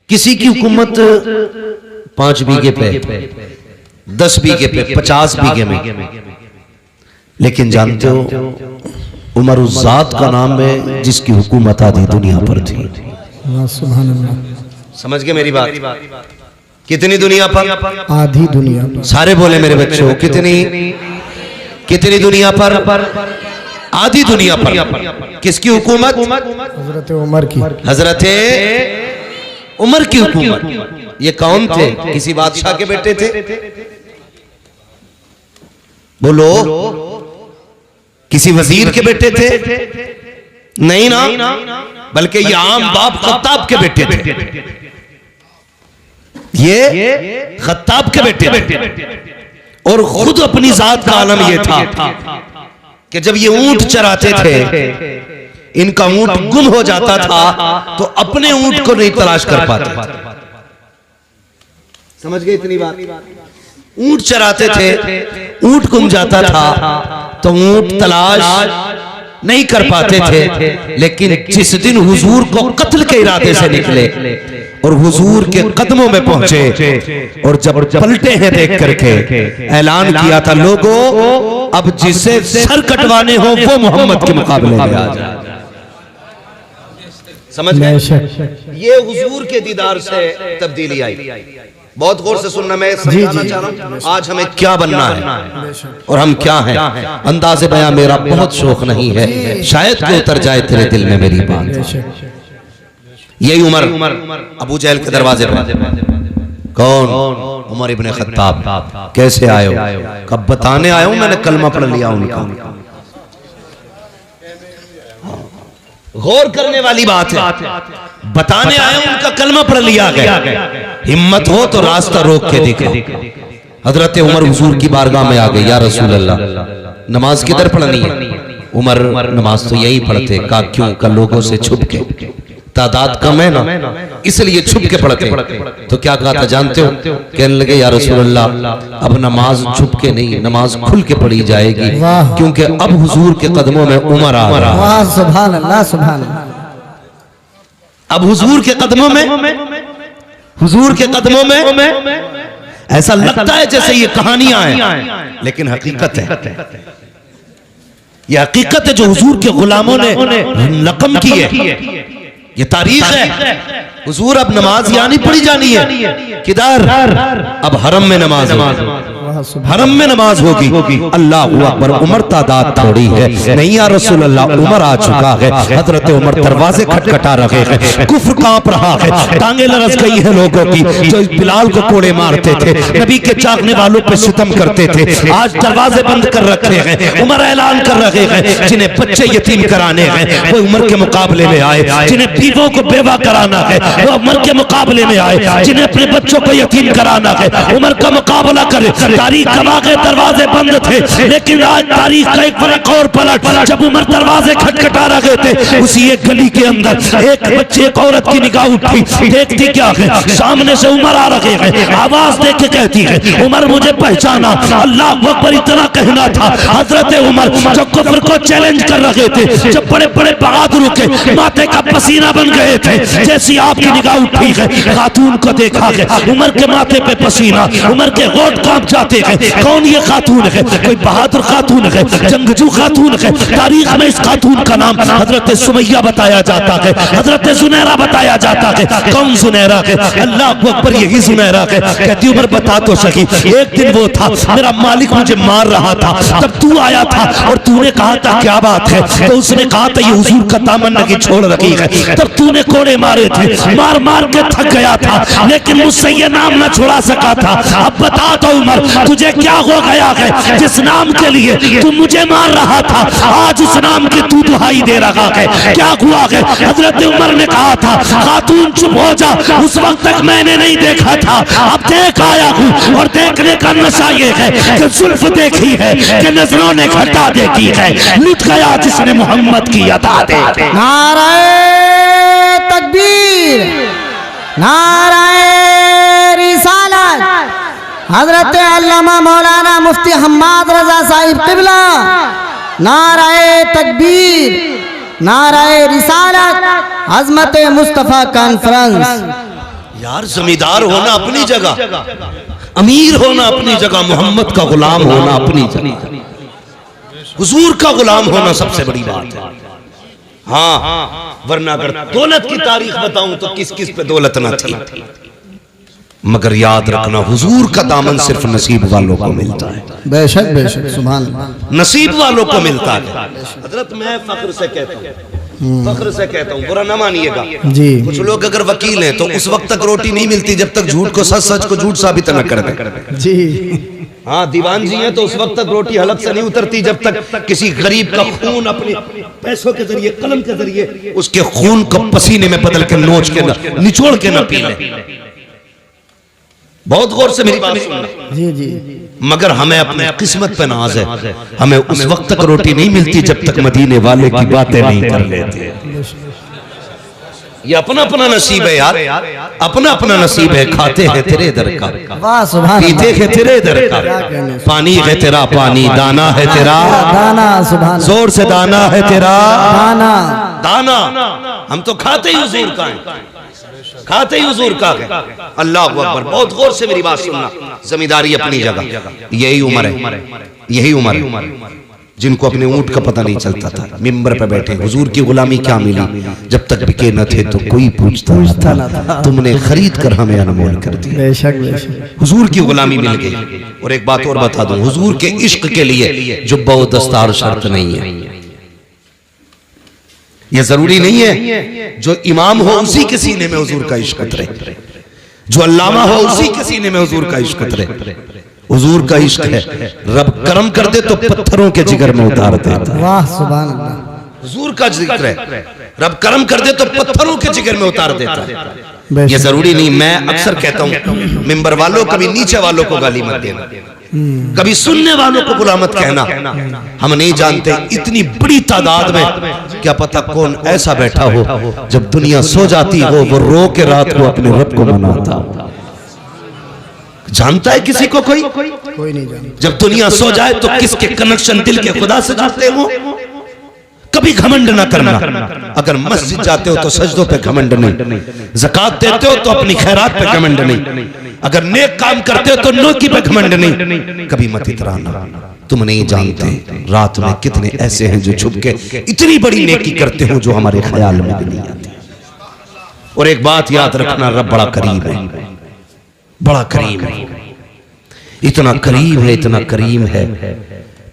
किसी की हुकूमत 5 बीघे पे, 10 बीघे पे, 50 बीघे में, लेकिन जानते हो उमर उस जात का नाम है जिसकी हुकूमत आधी दुनिया पर थी। सुभान अल्लाह। समझ गए मेरी बात? कितनी दुनिया पर? आधी दुनिया पर। सारे बोले मेरे बच्चों, कितनी दुनिया पर? आधी दुनिया पर। किसकी हुकूमत? हजरत उमर की। हजरत उमर की हुकूमत। ये कौन थे? किसी बादशाह के बेटे थे? बोलो, किसी वजीर के बेटे थे? नहीं ना, बल्कि ये आम बाप खत्ताब के बेटे थे। ये खत्ताब के बेटे थे और खुद अपनी जात का आलम ये था कि जब ये ऊंट चराते थे, इनका ऊंट गुम हो जाता था तो अपने ऊंट को नहीं तलाश कर पाते। समझ गए इतनी बात? ऊंट चराते थे, ऊंट गुम जाता था तो ऊंट तलाश नहीं कर पाते थे। लेकिन जिस दिन हुजूर को कत्ल के इरादे से निकले और हुजूर के कदमों में पहुंचे और जब पलटे हैं देख करके ऐलान किया था, लोगों अब जिसे सर कटवाने हो वो मोहम्मद के मुकाबले में आ जाए। समझ गए? ये हुजूर के दीदार से तब्दीली आई। बहुत गौर से सुनना, मैं समझाना चाह रहा हूं आज हमें क्या बनना है और हम क्या हैं। अंदाज़े बयां मेरा बहुत शौक नहीं है, शायद कि उतर जाए तेरे दिल में मेरी बात। यही उमर अबू जहल के दरवाजे पर। कौन? उमर इब्ने खत्ताब। कैसे आए हो? कब बताने आया हूं, मैंने कलमा पढ़ लिया उनका। गौर करने वाली बात है, बताने आया हूं, उनका कलमा पढ़ लिया गया। हिम्मत हो तो रास्ता रोक के देखो। हजरत उमर हुजूर की बारगाह में आ गए, या रसूल अल्लाह नमाज किधर पढ़नी है? उमर नमाज तो यही पढ़ते। कहा क्यों? का लोगों से छुप के, तादाद कम है ना इसलिए छुप के पढ़ते। तो क्या कहा था जानते हो? कहने लगे या रसूल अल्लाह अब नमाज छुप के नहीं, नमाज खुल के पढ़ी जाएगी, क्योंकि अब हुजूर के कदमों में उमर आ रहा है। सुभान अल्लाह, सुभान अल्लाह। अब हुजूर के कदमों में, हुजूर के कदमों में ऐसा लगता है जैसे ये कहानियां हैं, लेकिन हकीकत है। ये हकीकत है जो हुजूर के गुलामों ने रकम की है। ये तारीख है। हुजूर अब नमाज यहाँ नहीं पढ़ी जानी है, किधर? अब हरम में नमाज, हरम में नमाज होगी। अल्लाह अकबर। उमर तादाद थोड़ी है, नहीं या रसूल अल्लाह उमर आ चुका है। हजरत उमर दरवाजे खटखटा रहे हैं, कुफ्र कांप रहा है, टांगे लरस गई है लोगों की जो बिलाल को कोड़े मारते थे, नबी के चाहने वालों पे सितम करते थे। आज दरवाजे बंद कर रखे हैं। उमर ऐलान कर रहे हैं जिन्हें बच्चे यतीम कराने हैं वो उमर के मुकाबले में आए, जिन्हें बीवों को बेवा कराना है वो उमर के मुकाबले में आए, जिन्हें अपने बच्चों को यतीम कराना है उमर का मुकाबला करे। तारीख गवाह के दरवाजे बंद थे, लेकिन आज तारीख का एक फर्क और पलट। जब उमर दरवाजे खटखटा रहे थे, उसी एक गली के अंदर एक बच्चे एक औरत की निगाह उठी। देखती क्या है? सामने से उमर आ रहे हैं, आवाज देख के कहती है उमर मुझे पहचाना। अल्लाह अकबर इतना कहना था। हजरत उमर जो कुफ्र को चैलेंज कर रहे थे, जब बड़े बड़े बहादुर के माथे का पसीना बन गए थे, जैसी आपकी निगाह उठी है, खातून को देखा है, उमर के माथे पे पसीना, उमर के होंठ कांप जाते हैं। कौन ये खातून है? कोई बहादुर खातून है, जंगजू खातून है। तारीख में इस खातून का नाम हजरत सुमैया बताया जाता है, हजरत जुनैरा बताया जाता है। कौन जुनैरा है? अल्लाह अकबर, यही जुनैरा है। कहती उमर बता तो सही। एक दिन वो था मेरा मालिक मुझे मार रहा था, तब तू आया था और तूने कहा था क्या बात है? तो उसने कहा था ये हुजूर का दामन की छोड़ रखी है। तब तूने कोड़े मारे थे, मार मार के थक गया था, लेकिन मुझसे ये नाम न छुड़ा सका था। अब बता तो उमर तुझे क्या हो गया है जिस नाम के लिए तू मुझे मार रहा था, आज उस नाम की तू दुहाई दे रहा है? क्या हुआ है? हजरत उमर ने कहा था खातून चुप हो जा, उस वक्त तक मैंने नहीं देखा था, अब देख आया हूँ। और देखने का नशा ये है कि जुल्फ देखी है कि नजरों ने घटा देखी है। लुट गया जिसने मोहम्मद की अदा देखी। नाराए तकबीर, नाराए रिसालत। हजरत अल्लामा मौलाना मुफ्ती हम्माद रजा साहिब किबला। नाराए तकबीर, नाराए रिसालत। अजमत मुस्तफ़ा कॉन्फ्रेंस। यार जमींदार होना अपनी जगह, अमीर होना अपनी जगह, मोहम्मद का गुलाम होना अपनी जगह, हुजूर का गुलाम होना सबसे बड़ी बात है। हाँ, वरना अगर दौलत की तारीख बताऊं तो किस किस पे दौलत ना थी, मगर याद रखना हुजूर का दामन सिर्फ नसीब वालों को मिलता है। बेशक बेशक, सुभान अल्लाह, नसीब वालों को मिलता है। हजरत मैं फख्र से कहता हूँ, फख्र से कहता हूँ, बुरा ना मानिएगा जी। कुछ लोग अगर वकील हैं तो उस वक्त तक रोटी नहीं मिलती जब तक झूठ को सच, सच को झूठ साबित न कर दे जी। हाँ, दीवान जी हैं तो उस वक्त तक रोटी हलक से नहीं उतरती जब तक किसी गरीब का खून अपने पैसों के जरिए, कलम के जरिए उसके खून को पसीने में बदल के नोच के निचोड़ के न पी ले। बहुत गौर से मेरी बात सुनना जी जी। मगर हमें अपने किस्मत पे नाज है, हमें उस वक्त तक रोटी नहीं मिलती जब तक मदीने वाले की बातें नहीं कर लेते। ये अपना अपना नसीब है यार, अपना अपना नसीब है। खाते हैं तेरे दर का, वाह सुभान पीते हैं तेरे दर का, पानी है तेरा पानी, दाना है तेरा दाना, सुभान जोर से दाना है तेरा दाना, दाना। हम तो खाते ही हुजूर का है, खाते ही हुजूर का है। अल्लाह अकबर। बहुत गौर से मेरी बात सुनना, जमींदारी अपनी जगह, यही उम्र है, यही उम्र है जिनको अपने ऊंट का पता नहीं चलता था, मिंबर पे बैठे हुजूर की गुलामी क्या मिली, जब तक बिके न थे तो कोई पूछता न था, तुमने खरीद कर हमें अनमोल कर दिया। बेशक बेशक, हुजूर की गुलामी मिल गई। और एक बात और बता दूं, हुजूर के इश्क के लिए जुब्बा और दस्तार शर्त नहीं है। यह जरूरी नहीं है जो इमाम हो उसी के सीने में हुजूर का इश्क उतरे, जो अल्लामा हो उसी के सीने में हुजूर का इश्क उतरे। हुजूर का इश्क है, रब करम कर दे तो पत्थरों के जिगर में उतार देता है। वाह सुभान अल्लाह, हुजूर का जिक्र है, रब करम कर दे तो पत्थरों के जिगर में उतार देता है। ये जरूरी नहीं। मैं अक्सर कहता हूँ मिंबर वालों, कभी नीचे वालों को गाली मत देना, कभी सुनने वालों को बुरा मत कहना। हम नहीं जानते इतनी बड़ी तादाद में क्या पता कौन ऐसा बैठा हो जब दुनिया सो जाती हो वो रो के रात को अपने रब को मनाता। जानता है किसी को कोई नहीं जानता। जब दुनिया सो जाए तो किसके कनेक्शन दिल के खुदा से जुड़ते हो। कभी घमंड ना करना। अगर मस्जिद जाते हो तो सजदों पे घमंड नहीं, ज़कात देते हो तो अपनी खैरात पे घमंड नहीं, अगर नेक काम करते हो तो नेकी पे घमंड नहीं। कभी मत इतराना, तुम नहीं जानते रात में कितने ऐसे हैं जो छुप के इतनी बड़ी नेकी करते हो जो हमारे ख्याल में भी नहीं आती। और एक बात याद रखना, रब बड़ा करीब है, बड़ा करीम है, इतना करीम है, इतना करीम है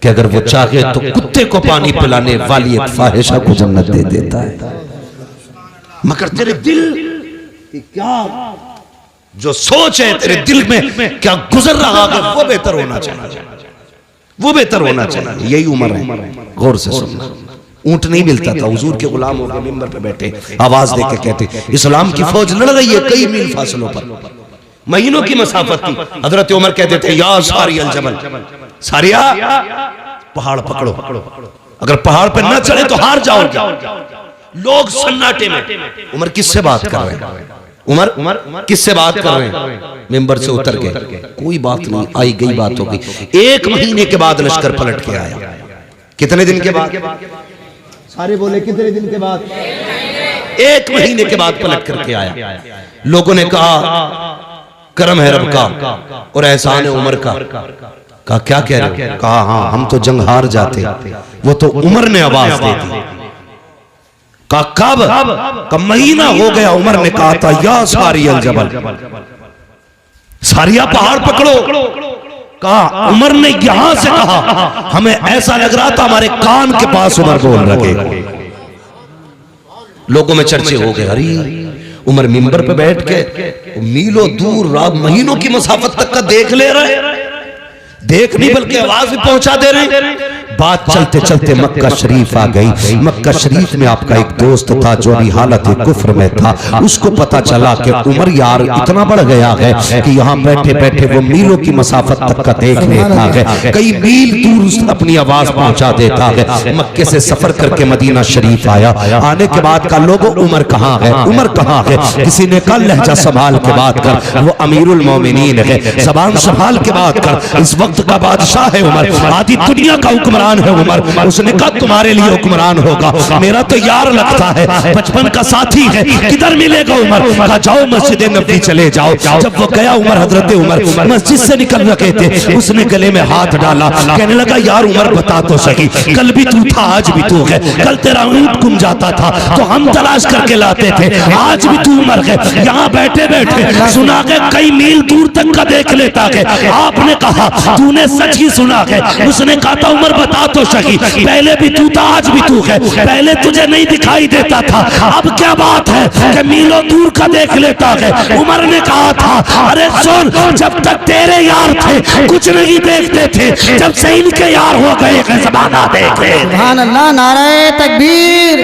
कि अगर वो चाहे तो कुत्ते को पानी पिलाने वाली एक फाहिशा को जन्नत दे देता है। मगर तेरे दिल क्या जो सोच है तेरे दिल में क्या गुजर रहा है वो बेहतर होना चाहिए, वो बेहतर होना चाहिए। यही उम्र है, गौर से सुनना। ऊंट नहीं मिलता था, हुजूर के गुलाम हो गए, मिंबर पे बैठे आवाज देके कहते इस्लाम की फौज लड़ रही है कई मील फासलों पर, महीनों की मसाफत थी। हजरत उमर कहते थे या सारी अल जबल, सारिया पहाड़ पकड़ो, अगर पहाड़ पर न चढ़े तो हार जाओगे। लोग सन्नाटे में, उमर किससे बात कर रहे हैं, उमर किससे बात कर रहे हैं, मिंबर से उतर गए, कोई बात नहीं, आई गई बात हो गई। 1 महीने के बाद लश्कर पलट के आया। कितने दिन के बाद? सारे बोले कितने दिन के बाद? 1 महीने के बाद पलट करके आया। लोगों ने कहा करम है रब का और एहसान है उमर का। कहा क्या कह रहे हो? कहा हाँ हम तो जंग हार जाते, वो तो उमर ने आवाज दे दी। कहा कब? महीना हो गया। उमर ने कहा था या सारी अल जबल, सारिया पहाड़ पकड़ो। कहा उमर ने यहां से कहा, हमें ऐसा लग रहा था हमारे कान के पास उमर बोल रहे। लोगों में चर्चे हो गए, अरे उमर मिंबर पे बैठ के मीलों दूर रात महीनों की मसाफत तक का देख ले रहे, देख नहीं बल्कि आवाज भी पहुंचा दे रहे। बात चलते चलते मक्का शरीफ आ गई। मक्का शरीफ में आपका एक दोस्त था जो अभी हालत कुफ्र में था, उसको पता चला कि उमर यार इतना बढ़ गया है कि यहाँ बैठे बैठे वो मीलों की मसाफत तक का देख लेता है, कई मील दूर अपनी आवाज पहुंचा देता है। मक्के से सफर करके मदीना शरीफ आया। आने के बाद का लोगों उमर कहाँ है, उमर कहाँ है? किसी ने कहा लहजा संभाल के बात कर, वो अमीरुल मोमिनीन है, जबान संभाल के बात कर, इस वक्त का बादशाह है उमर, आधी दुनिया का हुक्मरान हुक्मरान है उमर। उसने कहा तुम्हारे लिए हुक्मरान होगा, मेरा तो यार लगता है, बचपन का साथी है, किधर मिलेगा उमर? कहा जाओ मस्जिद नबी चले जाओ। जब वो गया उमर, हजरत उमर मस्जिद से निकल रहे थे, उसने गले में हाथ डाला, कहने लगा यार उमर बता तो सही, कल भी तू था आज भी तू है, कल तेरा ऊंट गुम जाता था तो हम तलाश करके लाते थे, आज भी तू मर गए, यहाँ बैठे बैठे सुना के कई मील दूर तक का देख लेता है। आपने कहा तूने सच ही सुना है। उसने कहा था उमर बता तो सही, पहले भी तू था आज भी तू है, पहले तुझे नहीं दिखाई देता था, अब क्या बात है कि मीलों दूर का देख लेता है? उमर ने कहा था अरे सुन, जब तक तेरे यार थे कुछ नहीं देखते थे, जब से इनके यार हो गए जमाना देखे। सुभान अल्लाह, नारे तकबीर,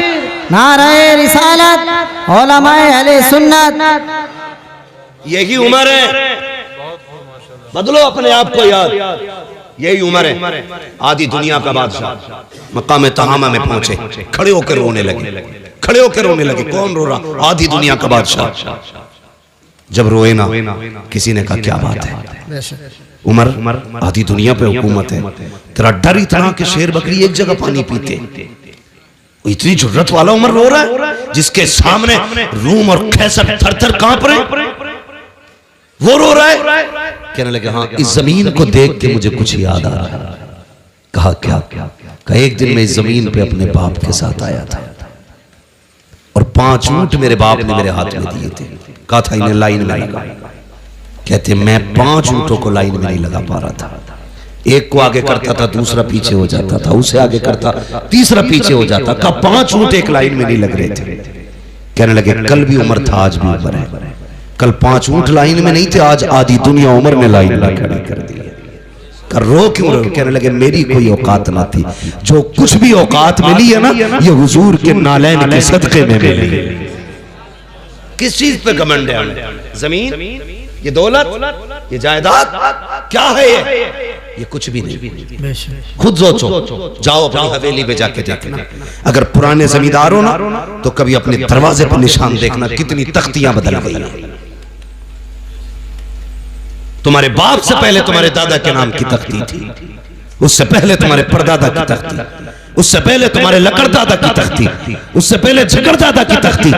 नारे रिसालत, उलमाए अहले सुन्नत। यही उम्र है, बदलो अपने आप को यार, यही उम्र है। आधी दुनिया का बादशाह मकाम तहामा में पहुंचे, खड़े होकर रोने लगे, खड़े होकर रोने लगे। कौन रो रहा? आधी दुनिया का बादशाह। जब रोए ना, किसी ने कहा क्या बात है उमर, आधी दुनिया पे हुकूमत है, तेरा डर इतना कि शेर बकरी एक जगह पानी पीते, इतनी जुर्रत वाला उमर रो रहा है जिसके सामने रूम और कैसर थर-थर कांप रहे, वो रो रहा है। कहने लगे हाँ, इस जमीन को देख के मुझे कुछ याद आ रहा है। कहा क्या? कहा एक दिन मैं इस जमीन पे अपने बाप के साथ आया था और 5 ऊंट मेरे बाप ने मेरे हाथ में दिए थे, कहा था इन्हें लाइन में लगा। कहते मैं 5 ऊंटों को लाइन में नहीं लगा पा रहा था, एक को आगे करता था, दूसरा पीछे हो जाता था, उसे आगे करता, तीसरा पीछे हो जाता। कहा 5 ऊंट एक लाइन में नहीं लग रहे थे। कहने लगे कल भी उमर था आज भी उमर है, कल 5 ऊंट लाइन में नहीं थे, आज आधी दुनिया उमर ने लाइन में खड़ी कर दी। कर रो क्यों रो? कहने लगे मेरी कोई औकात ना थी, जो कुछ भी औकात मिली है ना ये हुजूर के नालैन के सदके में मिली। किस चीज पे घमंड है हमें? जमीन, ये दौलत, ये जायदाद क्या है? ये कुछ भी नहीं। खुद सोचो, जाओ अपनी हवेली पे जाके देखना, अगर पुराने जमींदार हो ना तो कभी अपने दरवाजे पर निशान देखना, कितनी तख्तियां बदल गई हैं। तुम्हारे बाप से पहले तुम्हारे दादा के नाम की तख्ती थी, उससे पहले तुम्हारे परदादा की तख्ती, उससे पहले तुम्हारे लकड़दादा की तख्ती, उससे पहले झकड़दादा की तख्ती,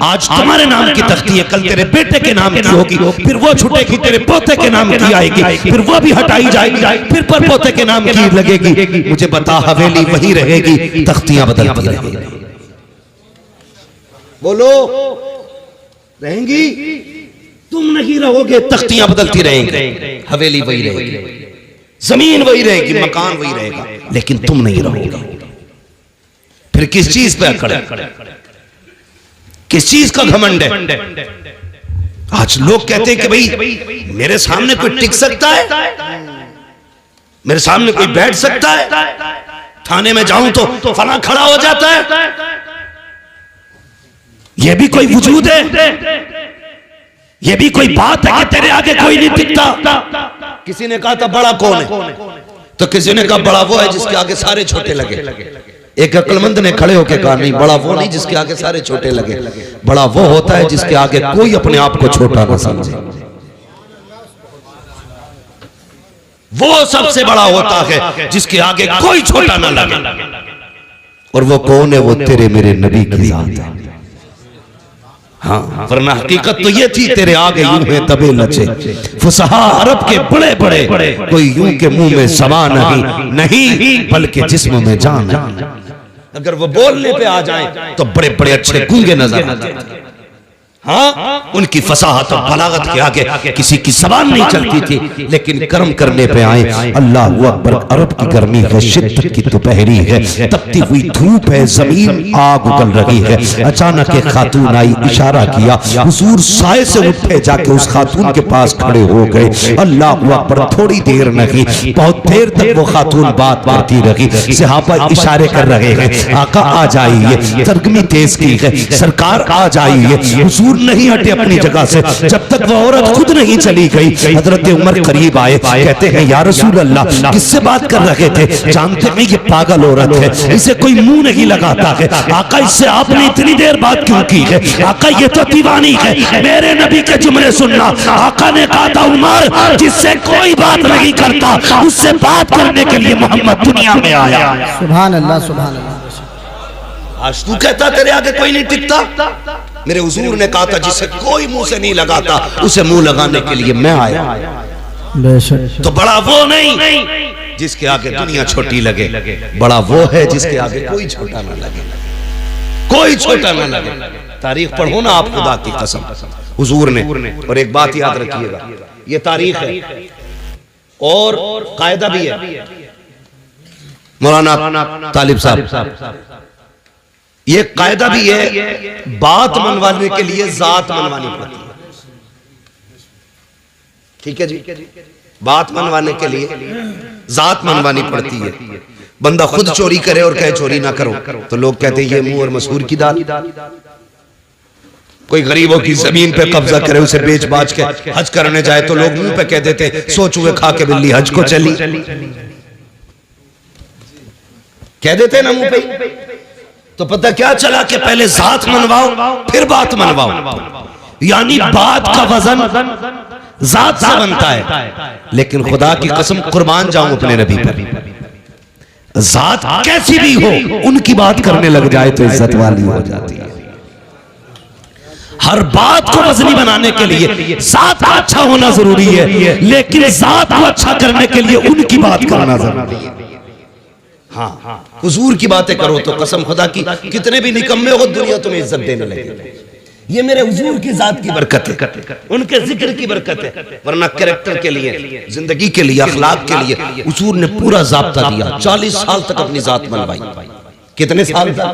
आज तुम्हारे नाम की तख्ती है, कल तेरे बेटे के नाम की होगी, फिर वो छूटेगी तेरे पोते के नाम की आएगी, फिर वो भी हटाई जाएगी, फिर पर पोते के नाम की लगेगी। मुझे बता हवेली वही रहेगी, तख्तियां बदलती रहेंगी। बोलो रहेंगी? तुम नहीं रहोगे, तख्तियां बदलती रहेंगी, हवेली वही रहेगी, जमीन वही रहेगी, मकान वही रहेगा, लेकिन तुम नहीं रहोगे। फिर किस चीज पे अकड़, किस चीज का घमंड है? आज लोग कहते हैं कि भाई मेरे सामने कोई टिक सकता है, मेरे सामने कोई बैठ सकता है, थाने में जाऊं तो फला खड़ा हो जाता है, यह भी कोई वजूद है? ये भी कोई बात है कि तेरे आगे कोई नहीं टिकता? किसी ने कहा था बड़ा कौन है, तो किसी ने कहा बड़ा वो है जिसके आगे सारे छोटे लगे। एक अक्लमंद ने खड़े होकर कहा नहीं, बड़ा वो नहीं जिसके आगे सारे छोटे लगे, बड़ा वो होता है जिसके आगे कोई अपने आप को छोटा ना समझे। वो सबसे बड़ा होता है जिसके आगे कोई छोटा ना लगे। और वो कौन है? वो तेरे मेरे नबी की जात है। हाँ, वरना हकीकत तो ये थी तेरे आगे यूं है दबे लचे, फुसहा अरब के बड़े बड़े, कोई यूं के मुंह में समा नहीं बल्कि जिस्म में जान। अगर वो बोलने पे आ जाएं तो बड़े बड़े अच्छे गूंगे नजर आते हैं। हाँ, उनकी फसाहत और बलागत के आगे किसी की जबान नहीं चलती थी, लेकिन कर्म करने पे आए। अल्लाह अकबर, अरब की गर्मी है, शिद्दत की दोपहरी है, तपती हुई धूप है, जमीन आग उगल रही है। अचानक एक खातून आई, इशारा किया, हुजूर साए से उठे, जाके उस खातून के पास खड़े हो गए। अल्लाह अकबर, थोड़ी देर नहीं, बहुत देर तक वो खातून बात करती रही। सहाबा इशारे कर रहे हैं, आका आ जाइए, तरगमी तेज की है, सरकार आ जाइए, हुजूर हुजूर नहीं हटे अपनी जगह से जब तक वो औरत खुद नहीं चली गई। हजरत उमर करीब आए, कहते हैं या रसूल अल्लाह किससे बात कर रहे थे? जानते हैं ये पागल औरत है, इसे कोई मुंह नहीं लगाता है। आका इससे आपने इतनी देर बात क्यों की है? आका ये तो दीवानी है, मेरे नबी के जुमले सुनना। आका ने कहा था उमर जिससे कोई बात नहीं करता उससे बात करने के लिए मोहम्मद दुनिया में आया। सुभान अल्लाह, सुभान अल्लाह। आज तू कहता तेरे आगे कोई नहीं टिकता, मेरे हुजूर ने कहा था जिसे कोई मुंह से नहीं लगाता उसे मुंह लगाने के लिए मैं आया। तो बड़ा वो नहीं जिसके आगे दुनिया छोटी लगे, बड़ा वो है जिसके आगे कोई छोटा ना लगे, कोई छोटा ना लगे। तारीख पढ़ो ना आप, खुदा की कसम हुजूर ने। और एक बात याद रखिएगा, ये तारीख है और कायदा भी है। मौलाना तालिब साहब, ये कायदा भी है, बात मनवाने के लिए जात मनवानी पड़ती है। ठीक है जी, बात मनवाने के लिए जात मनवानी पड़ती है। बंदा खुद चोरी करे और कहे चोरी ना करो तो लोग कहते हैं ये मुंह और मसूर की दाल। कोई गरीबों की जमीन पे कब्जा करे, उसे बेच बाच के हज करने जाए तो लोग मुंह पे कह देते हैं सो चूहे खा के बिल्ली हज को चली, कह देते हैं ना मुंह पे। तो पता क्या चला कि पहले जात मनवाओ फिर बात मनवाओ, यानी बात का वजन जात से बनता है। लेकिन खुदा की कसम कुर्बान जाऊं अपने नबी पर, जात कैसी भी हो उनकी बात करने लग जाए तो इज्जत वाली हो जाती है। हर बात को वजनी बनाने के लिए जात अच्छा होना जरूरी है, लेकिन जात को अच्छा करने के लिए उनकी बात करना जरूरी है। हाँ, हुजूर की बातें करो तो कसम खुदा की कितने भी निकम्मे हो दुनिया तुम्हें इज्जत देने लगे। ये मेरे हुजूर की जात की बरकत है, उनके जिक्र की बरकत है। वरना कैरेक्टर के लिए, जिंदगी के लिए, अखलाक के लिए हुजूर ने पूरा जाब्ता दिया। 40 साल तक अपनी जात मनवाई। कितने साल तक?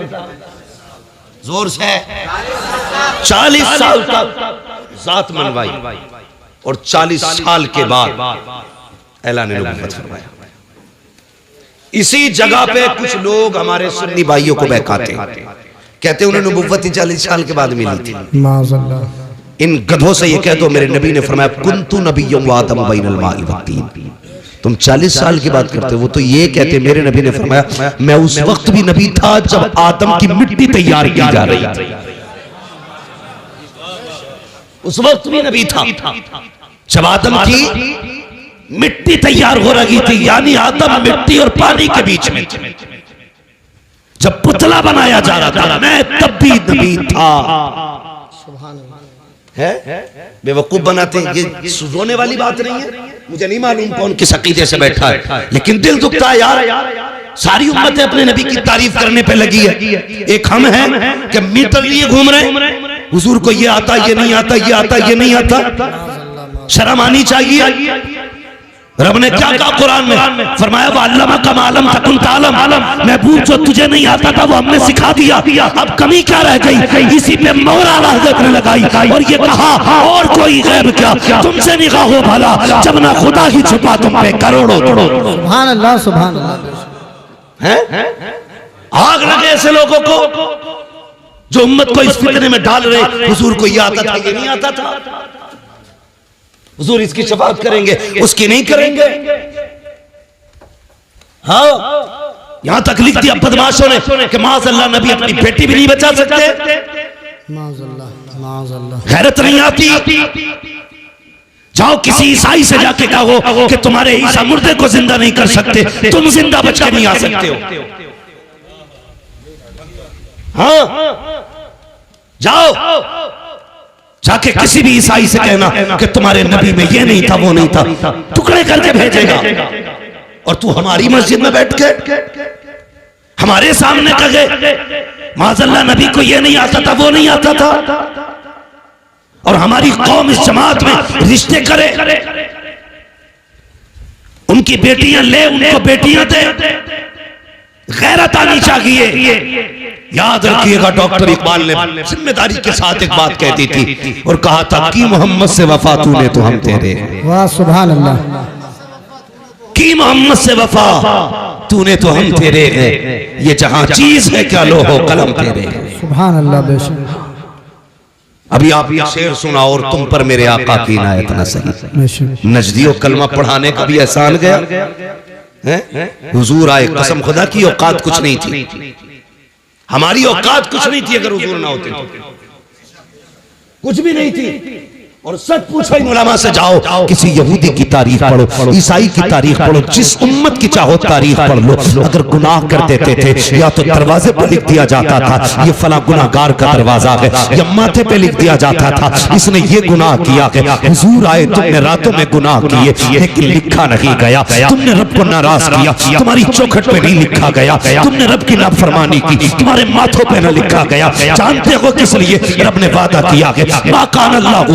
जोर से 40 साल तक जात मनवाई और 40 साल के बाद ऐलान नबुव्वत फरमाया। इसी जगह पे कुछ लोग हमारे सुन्नी भाइयों को बहकाते हैं, कहते हैं उन्हें नबुव्वत 40 साल के बाद मिली थी। इन गधों से ये कह दो मेरे नबी ने फरमाया कुन्तु नबिय्युम व आदम बैनल माइ वत्तीन। तुम 40 साल की बात करते हो, वो तो ये कहते मेरे नबी ने फरमाया मैं उस वक्त भी नबी था जब आदम की मिट्टी तैयार की जा रही थी। उस वक्त भी नबी था जब आदम की मिट्टी तैयार हो रही थी, यानी आदम मिट्टी और पानी के बीच में जब पुतला बनाया जा रहा था, मैं तब भी नबी था। है बेवकूफ बनाते हैं, ये रोने वाली बात नहीं है। मुझे नहीं मालूम कौन किस अकीदे से बैठा है, लेकिन दिल दुखता है यार। सारी उम्मतें अपने नबी की तारीफ करने पे लगी है, एक हम हैं कि मीटर लिए घूम रहे हैं। हुजूर को ये आता, ये नहीं आता, ये आता, ये नहीं आता। शर्म आनी चाहिए। रब ने क्या कहा कुरान में? फरमाया वअल्लमा कमा लम तकुन तालम, महबूब जो तुझे नहीं आता था वो हमने सिखा दिया। अब कमी क्या रह गई? इसी पे मौलाना हज़रत ने लगाई और ये कहा और कोई गैब क्या, तुमसे निगाह हो भला जब ना खुदा ही छुपा तुम पे करोड़ों। सुभान अल्लाह, सुभान अल्लाह। हैं आग लगे ऐसे लोगों को जो उम्मत को इस फितने में डाल रहे। हुजूर को ये आता था, ये नहीं आता था। हुजूर इसकी शफाअत करेंगे, उसकी नहीं करेंगे। हाँ, यहां तक लिख दिया बदमाशों ने कि माज़अल्लाह नबी अपनी बेटी भी नहीं बचा सकते। गैरत नहीं आती। जाओ किसी ईसाई से जाके कहो कि तुम्हारे ईसा मुर्दे को जिंदा नहीं कर सकते, तुम जिंदा बच के नहीं आ सकते हो। हाँ, जाओ जाके किसी भी ईसाई से कहना कि तुम्हारे नबी में ये नहीं था, वो नहीं था, टुकड़े करके भेजेगा। और तू हमारी मस्जिद में बैठ के हमारे सामने कहे माज़अल्लाह नबी को ये नहीं आता था, वो नहीं आता था, और हमारी कौम इस जमात में रिश्ते करे, उनकी बेटियां ले, उनको बेटियां दे। गैरत आनी चाहिए। याद रखिएगा डॉक्टर इकबाल ने जिम्मेदारी के साथ एक बात कहती थी और कहा था कि मोहम्मद से वफा तूने तो हम तेरे। वाह सुभान अल्लाह। कि मोहम्मद से वफा तूने तो हम तेरे हैं, ये जहां चीज है क्या लो हो कलम तेरे। सुभान अल्लाह। बेशक अभी आप ये शेर सुना, और तुम पर मेरे आका की इनायत न सही। नजदियों कलमा पढ़ाने का भी एहसान गया है। हुजूर आए, कसम खुदा की औकात कुछ नहीं थी, हमारी औकात कुछ नहीं थी अगर हुजूर ना होते तो, कुछ भी नहीं थी। और सच पूछो इन उलमा से, जाओ किसी यहूदी की तारीख पढ़ो, ईसाई की तारीख पढ़ो, जिस उम्मत की चाहो तारीख पढ़ लो, अगर गुनाह कर देते थे या तो दरवाजे पर लिख दिया जाता था ये फला गुनाहगार का दरवाजा है, या माथे पे लिख दिया जाता था इसने ये गुनाह किया है। हुजूर आए, तुमने रातों में गुनाह किए लेकिन लिखा नहीं गया, तुमने रब को नाराज किया, तुम्हारी चौखट पे नहीं लिखा गया, तुमने रब की नाफरमानी की, तुम्हारे माथों पे न लिखा गया। जानते हो किस लिए? रब ने वादा किया है, मा कान अल्लाहु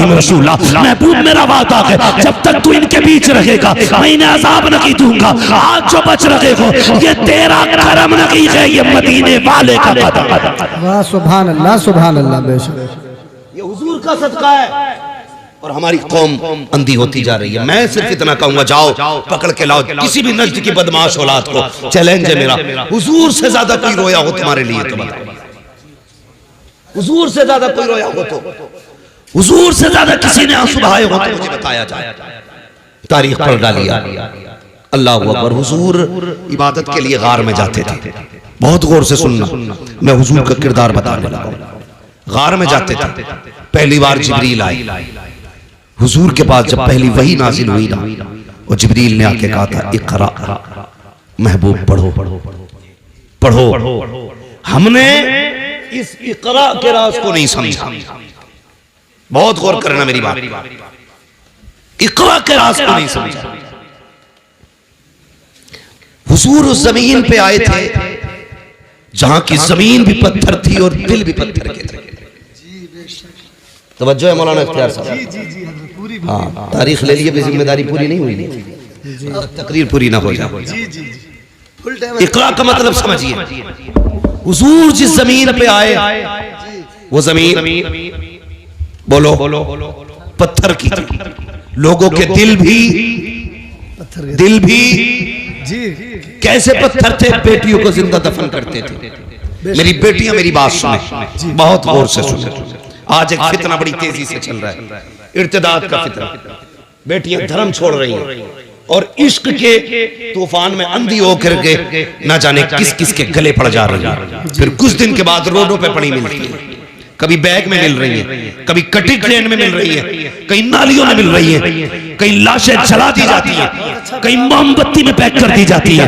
रसूला, महबूब मेरा वादा है जब तक तू इनके बीच रहेगा मैं इन्हें अज़ाब नहीं दूंगा। आज जो बच रहे हो ये तेरा करम नहीं है, ये मदीने वाले का कदम है। वाह सुभान अल्लाह, सुभान अल्लाह, बेशक ये हुजूर का सदका है। और हमारी कौम अंधी होती जा रही है। मैं सिर्फ इतना कहूंगा, जाओ पकड़ के लाओ किसी भी नस्ल की बदमाश औलाद को, चैलेंज है मेरा, हुजूर से ज्यादा कोई रोया हो तुम्हारे लिए तो बताओ, हुजूर से ज्यादा कोई रोया हो तो, हुजूर से ज्यादा किसी ने आंसू बहाए हो तो मुझे बताया जाए। तारीख पढ़ डालिया। अल्लाह अकबर। हुजूर इबादत के लिए गार में जाते थे। बहुत गौर से सुनना, मैं हुजूर का किरदार बताने लगा। गार में जाते थे, पहली बार जिब्रील आए हुजूर के पास। जब पहली वही नाजिल हुई ना, और जिब्रील ने आके कहा था इक़रा, महबूब पढ़ो पढ़ो। हमने इस इक़रा के राज को नहीं समझा। बहुत गौर करना मेरी बात, इक़रा के राज को नहीं समझा। हुजूर उस जमीन पे आए थे जहां की जमीन भी पत्थर थी और दिल भी पत्थर के थे। तवज्जो है मौलाना इख्तियार साहब? हाँ, तारीख ले लिए, जिम्मेदारी पूरी नहीं हुई, तकरीर पूरी ना हो जाए। इक़रा का मतलब समझिए। हुजूर जिस जमीन पे आए वो जमीन बोलो पत्थर की थी। लोगों के दिल भी कैसे पत्थर थे? बेटियों को जिंदा दफन करते थे। मेरी बेटियां मेरी बात सुने, बहुत गौर से सुने। आज एक फितना बड़ी तेजी से चल रहा है, इर्तिदाद का फितना। बेटियां धर्म छोड़ रही हैं और इश्क के तूफान में अंधी होकर के न जाने किस किस के गले पड़ जा रही है। फिर कुछ दिन के बाद रोडों पे पड़ी मिलती है, कभी बैग में मिल रही है, कभी कटी ट्रेन में मिल रही है, कहीं नालियों में मिल रही है, कहीं लाशें जला दी जाती है, कहीं मोमबत्ती में पैक कर दी जाती है।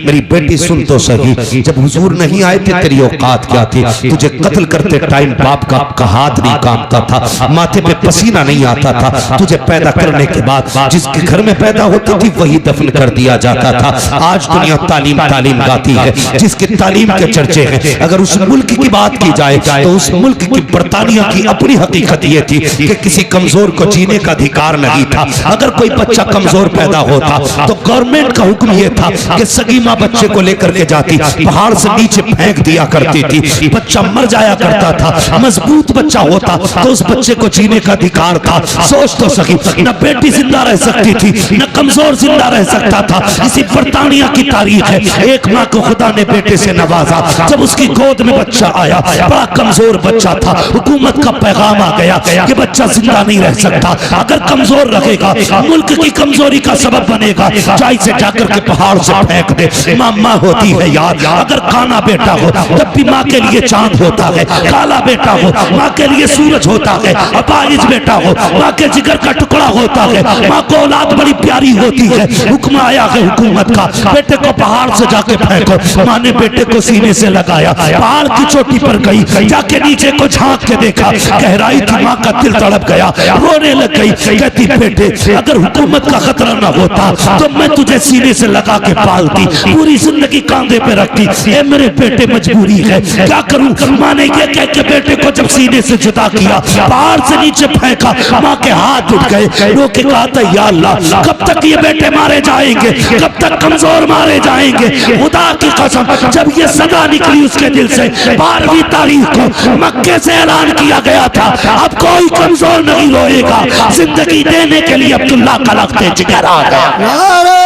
मेरी बेटी सुन तो सही, जब हुजूर नहीं आए थे तेरी औकात क्या थी? तुझे कत्ल करते टाइम बाप का हाथ नहीं कांपता था, माथे पे पसीना नहीं आता था। तुझे पैदा करने के बाद जिसके घर में पैदा होती थी वही दफन कर दिया जाता था। आज दुनिया तालीम गाती है, जिसकी तालीम के चर्चे हैं। अगर उस मुल्क की बात की जाए तो उस मुल्क की बर्तानिया की अपनी हकीकत ये थी कि किसी कमजोर को जीने का अधिकार नहीं था। अगर कोई बच्चा कमजोर पैदा होता तो गवर्नमेंट का हुक्म ये था कि सगी मां बच्चे को लेकर के जाती, पहाड़ से नीचे फेंक दिया करती थी। बच्चा मर जाया करता था, मजबूत बच्चा होता तो उस बच्चे को जीने का अधिकार था। सोच तो सकी, न बेटी जिंदा रह सकती थी न कमजोर जिंदा रह सकता था। इसी बर्तानिया की तारीख है। एक माँ को खुदा ने बेटे से नवाजा, जब उसकी गोद में बच्चा आया, बड़ा कमजोर बच्चा था। हुकूमत का पैगाम आ गया कि बच्चा जिंदा नहीं रह सकता, अगर कमजोर रहेगा मुल्क की कमजोरी का सबब बनेगा। चाय से जाकर के पहाड़ से फेंक दे। माँ होती है यार, अगर काना बेटा हो तब भी माँ के लिए चांद होता है, काला बेटा हो माँ के लिए सूरज होता है, अपाहिज बेटा हो माँ के जिगर का टुकड़ा होता है। माँ को औलाद बड़ी प्यारी होती है। हुक्म आया है हुकूमत का, बेटे को पहाड़ से जाके फेंको। माँ ने बेटे को सीने से लगाया, पहाड़ की चोटी पर गई, जाके नीचे को झांक के देखा, गहराई थी। माँ का दिल तड़प गया, रोने लग गई। कहती बेटे अगर हुकूमत का खतरा न होता तो मैं तुझे सीने से लगा के पालती, पूरी जिंदगी कांधे पे रखती। ये मेरे बेटे मजबूरी है, क्या करूं? माँ ने ये कह के बेटे को जब सीने से जुदा किया, पहाड़ से नीचे फेंका, माँ के हाथ उठ गए। रो के कहा था या अल्लाह कब तक ये बेटे मारे जाएंगे, कब तक कमजोर मारे जाएंगे? खुदा की कसम जब ये सदा निकली उसके दिल से, 12वीं तारीख को मक्के से ऐलान किया गया था अब कोई कमजोर नहीं रोएगा। जिंदगी देने के लिए अब्दुल्ला का लगते जिगर आ गया। नारे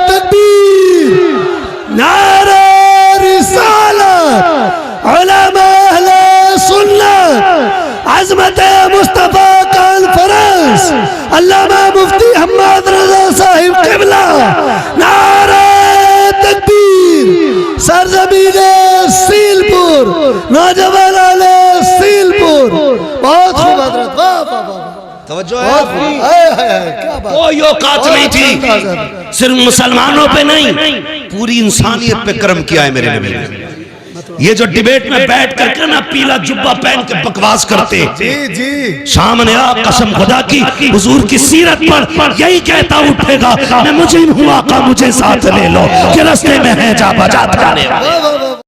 तकबीर, नारे रिसालत, उलमा अहले सुन्नत अल्लामा मुफ्ती हम्मद रजा साहिब किबला, नारे तकबीर। सरजमीने सीलपुर, नौजवान आले सीलपुर, बहुत खूब हजरत, वाह वाह वाह, तवज्जो बहुत है। खूब। हाय हाय हाय, क्या बात, कोई औकात नहीं थी, सिर्फ मुसलमानों पे नहीं, पूरी इंसानियत पे कर्म किया है मेरे नबी ने। ये जो डिबेट में बैठ करके ना पीला जुब्बा पहन के बकवास करते, जी जी, सामने आ कसम खुदा की हुजूर की सीरत पर यही कहता उठेगा, मैं मुझे हूँ आका मुझे साथ ले लो, कि रास्ते में है जा बजा थाने वाले।